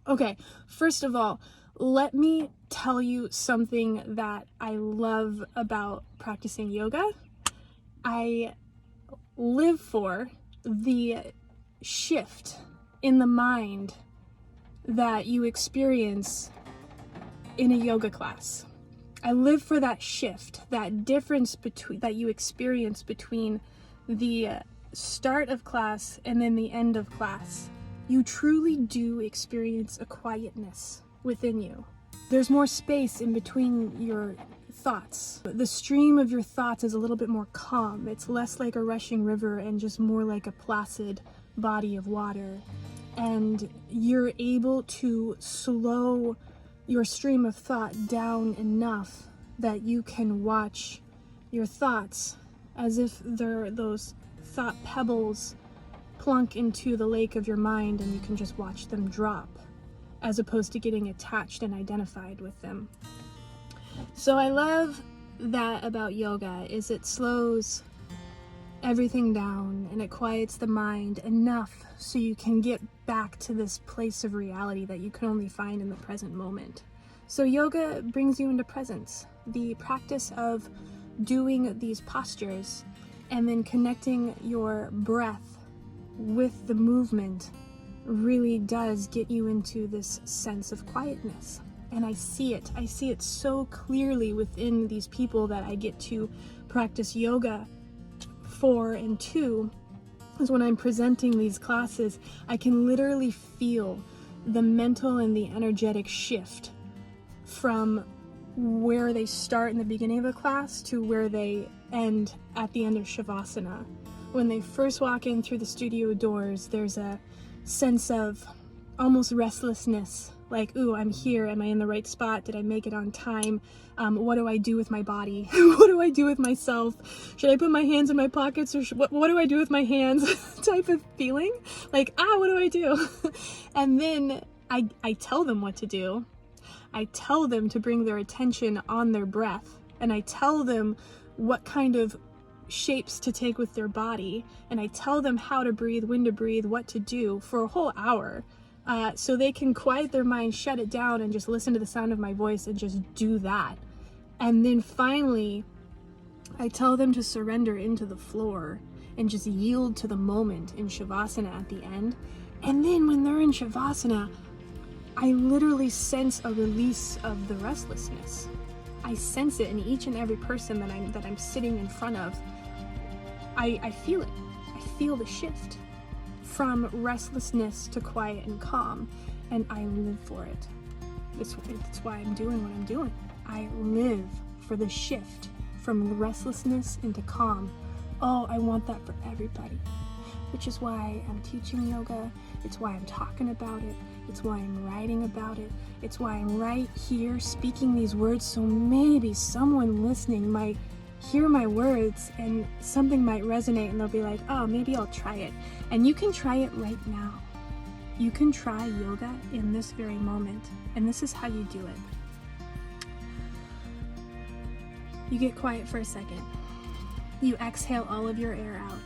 Okay, first of all, let me tell you something that I love about practicing yoga. I live for the shift in the mind that you experience in a yoga class. I live for that shift, that difference between that you experience between the start of class and then the end of class. You truly do experience a quietness within you. There's more space in between your thoughts. The stream of your thoughts is a little bit more calm. It's less like a rushing river and just more like a placid body of water. And you're able to slow your stream of thought down enough that you can watch your thoughts as if they're those thought pebbles plunk into the lake of your mind, and you can just watch them drop as opposed to getting attached and identified with them. So I love that about yoga is it slows everything down and it quiets the mind enough so you can get back to this place of reality that you can only find in the present moment. So yoga brings you into presence. The practice of doing these postures and then connecting your breath with the movement really does get you into this sense of quietness. And I see it so clearly within these people that I get to practice yoga for and to, is when I'm presenting these classes, I can literally feel the mental and the energetic shift from where they start in the beginning of a class to where they end at the end of Shavasana. When they first walk in through the studio doors, there's a sense of almost restlessness, like, ooh, I'm here, am I in the right spot, did I make it on time, what do I do with my body, what do I do with myself, should I put my hands in my pockets, or what do I do with my hands, type of feeling, like, what do I do? And then I tell them what to do. I tell them to bring their attention on their breath, and I tell them what kind of shapes to take with their body, and I tell them how to breathe, when to breathe, what to do for a whole hour, so they can quiet their mind, shut it down, and just listen to the sound of my voice and just do that. And then finally, I tell them to surrender into the floor and just yield to the moment in Shavasana at the end. And then when they're in Shavasana, I literally sense a release of the restlessness. I sense it in each and every person that I'm sitting in front of. I feel it. I feel the shift from restlessness to quiet and calm, and I live for it. That's why I'm doing what I'm doing. I live for the shift from restlessness into calm. Oh, I want that for everybody, which is why I'm teaching yoga. It's why I'm talking about it. It's why I'm writing about it. It's why I'm right here speaking these words, so maybe someone listening might hear my words and something might resonate and they'll be like, oh, maybe I'll try it. And you can try it right now. You can try yoga in this very moment, and this is how you do it. You get quiet for a second. You exhale all of your air out.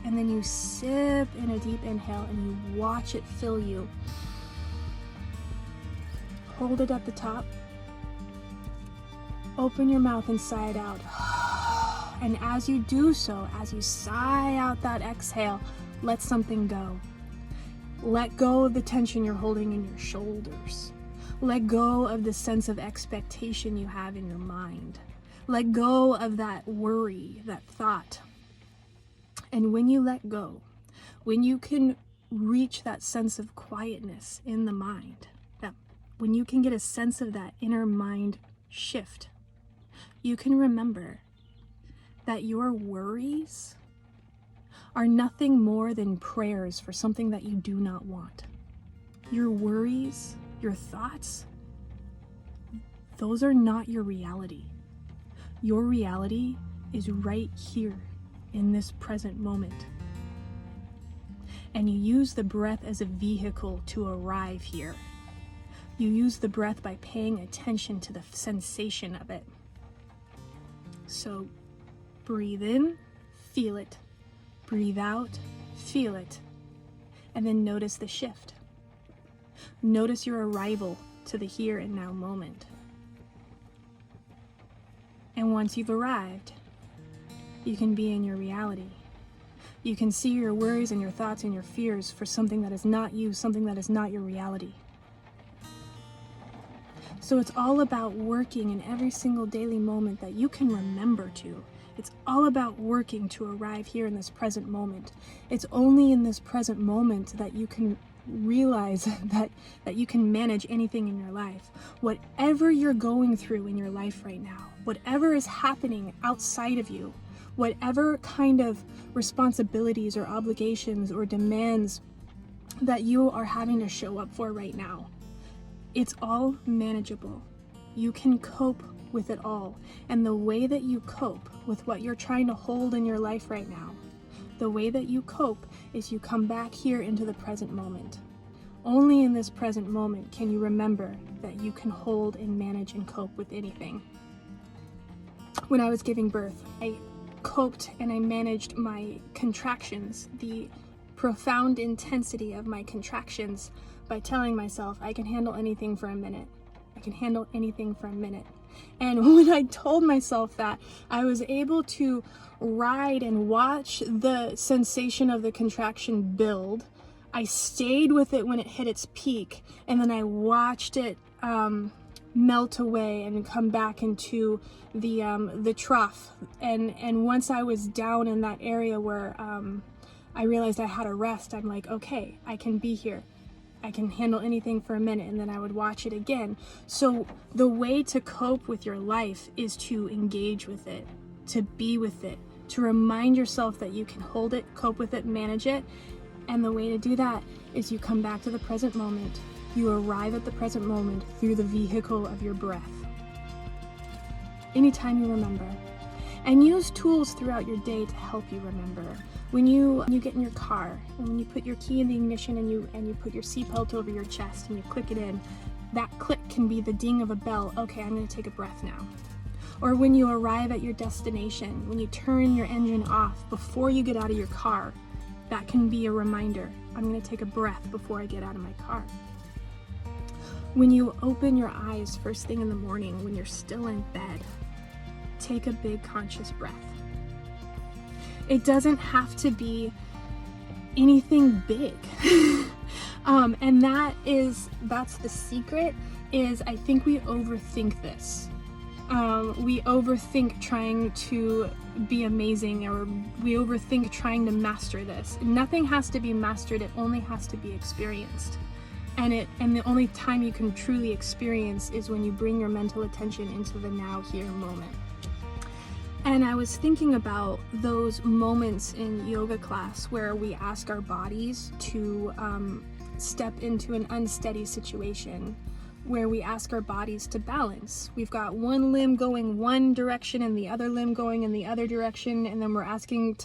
And then you sip in a deep inhale and you watch it fill you. Hold it at the top. Open your mouth and sigh it out. And as you do so, as you sigh out that exhale, let something go. Let go of the tension you're holding in your shoulders. Let go of the sense of expectation you have in your mind. Let go of that worry, that thought. And when you let go, when you can reach that sense of quietness in the mind, that when you can get a sense of that inner mind shift, you can remember that your worries are nothing more than prayers for something that you do not want. Your worries, your thoughts, those are not your reality. Your reality is right here in this present moment. And you use the breath as a vehicle to arrive here. You use the breath by paying attention to the sensation of it. So breathe in, feel it. Breathe out, feel it. And then notice the shift. Notice your arrival to the here and now moment. And once you've arrived, you can be in your reality. You can see your worries and your thoughts and your fears for something that is not you, something that is not your reality. So it's all about working in every single daily moment that you can remember to. It's all about working to arrive here in this present moment. It's only in this present moment that you can realize that you can manage anything in your life. Whatever you're going through in your life right now, whatever is happening outside of you, whatever kind of responsibilities or obligations or demands that you are having to show up for right now, it's all manageable. You can cope with it all. And the way that you cope with what you're trying to hold in your life right now, the way that you cope is you come back here into the present moment. Only in this present moment can you remember that you can hold and manage and cope with anything. When I was giving birth, I coped and I managed my contractions, the profound intensity of my contractions, by telling myself I can handle anything for a minute. I can handle anything for a minute. And when I told myself that, I was able to ride and watch the sensation of the contraction build. I stayed with it when it hit its peak, and then I watched it melt away and come back into the trough. And once I was down in that area where I realized I had a rest, I'm like, okay, I can be here. I can handle anything for a minute, and then I would watch it again. So the way to cope with your life is to engage with it, to be with it, to remind yourself that you can hold it, cope with it, manage it. And the way to do that is you come back to the present moment. You arrive at the present moment through the vehicle of your breath. Anytime you remember. And use tools throughout your day to help you remember. When you get in your car, and when you put your key in the ignition and you put your seatbelt over your chest and you click it in, that click can be the ding of a bell. Okay, I'm going to take a breath now. Or when you arrive at your destination, when you turn your engine off before you get out of your car, that can be a reminder. I'm going to take a breath before I get out of my car. When you open your eyes first thing in the morning, when you're still in bed, take a big conscious breath. It doesn't have to be anything big. And that's the secret, is I think we overthink this. We overthink trying to be amazing, or we overthink trying to master this. Nothing has to be mastered, it only has to be experienced. And the only time you can truly experience is when you bring your mental attention into the now here moment. And I was thinking about those moments in yoga class where we ask our bodies to step into an unsteady situation, where we ask our bodies to balance. We've got one limb going one direction and the other limb going in the other direction, and then we're asking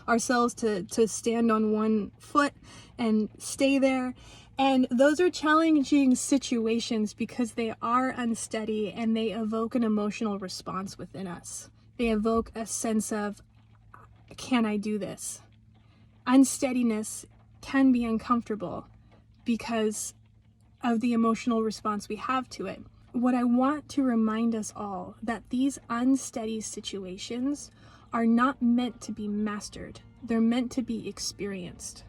ourselves to stand on one foot and stay there. And those are challenging situations because they are unsteady and they evoke an emotional response within us. They evoke a sense of, can I do this? Unsteadiness can be uncomfortable because of the emotional response we have to it. What I want to remind us all, that these unsteady situations are not meant to be mastered. They're meant to be experienced.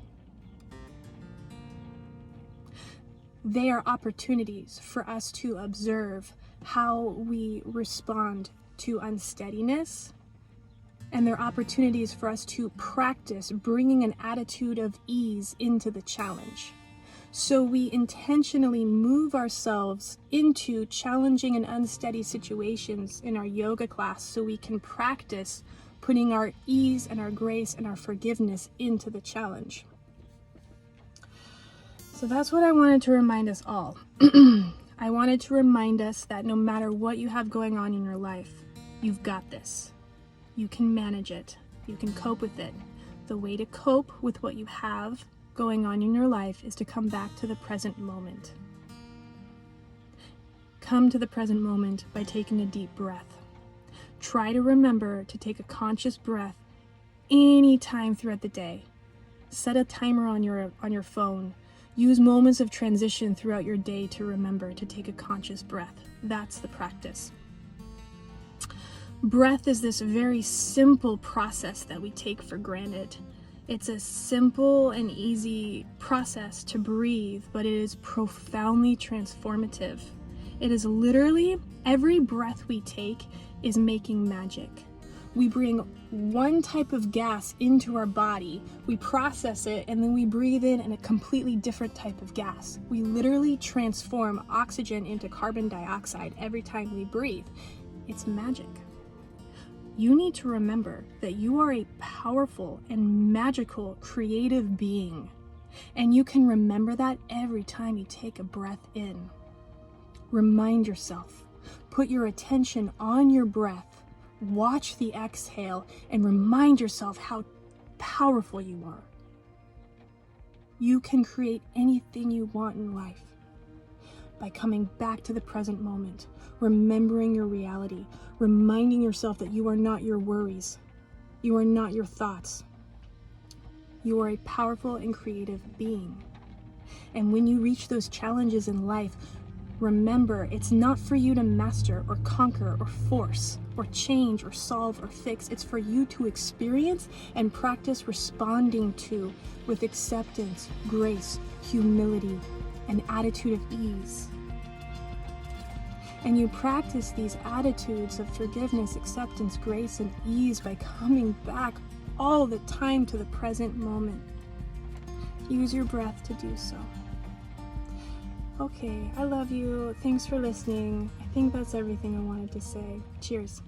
They are opportunities for us to observe how we respond to unsteadiness, and they're opportunities for us to practice bringing an attitude of ease into the challenge. So we intentionally move ourselves into challenging and unsteady situations in our yoga class so we can practice putting our ease and our grace and our forgiveness into the challenge. So that's what I wanted to remind us all. I wanted to remind us that no matter what you have going on in your life, you've got this. You can manage it. You can cope with it. The way to cope with what you have going on in your life is to come back to the present moment. Come to the present moment by taking a deep breath. Try to remember to take a conscious breath any time throughout the day. Set a timer on your phone. Use moments of transition throughout your day to remember to take a conscious breath. That's the practice. Breath is this very simple process that we take for granted. It's a simple and easy process to breathe, but it is profoundly transformative. It is literally, every breath we take is making magic. We bring one type of gas into our body, we process it, and then we breathe in a completely different type of gas. We literally transform oxygen into carbon dioxide every time we breathe. It's magic. You need to remember that you are a powerful and magical creative being, and you can remember that every time you take a breath in. Remind yourself, put your attention on your breath, watch the exhale, and remind yourself how powerful you are. You can create anything you want in life by coming back to the present moment, remembering your reality, reminding yourself that you are not your worries, you are not your thoughts. You are a powerful and creative being. And when you reach those challenges in life, remember, it's not for you to master or conquer or force or change or solve or fix. It's for you to experience and practice responding to with acceptance, grace, humility, an attitude of ease. And you practice these attitudes of forgiveness, acceptance, grace, and ease by coming back all the time to the present moment. Use your breath to do so. Okay, I love you. Thanks for listening. I think that's everything I wanted to say. Cheers.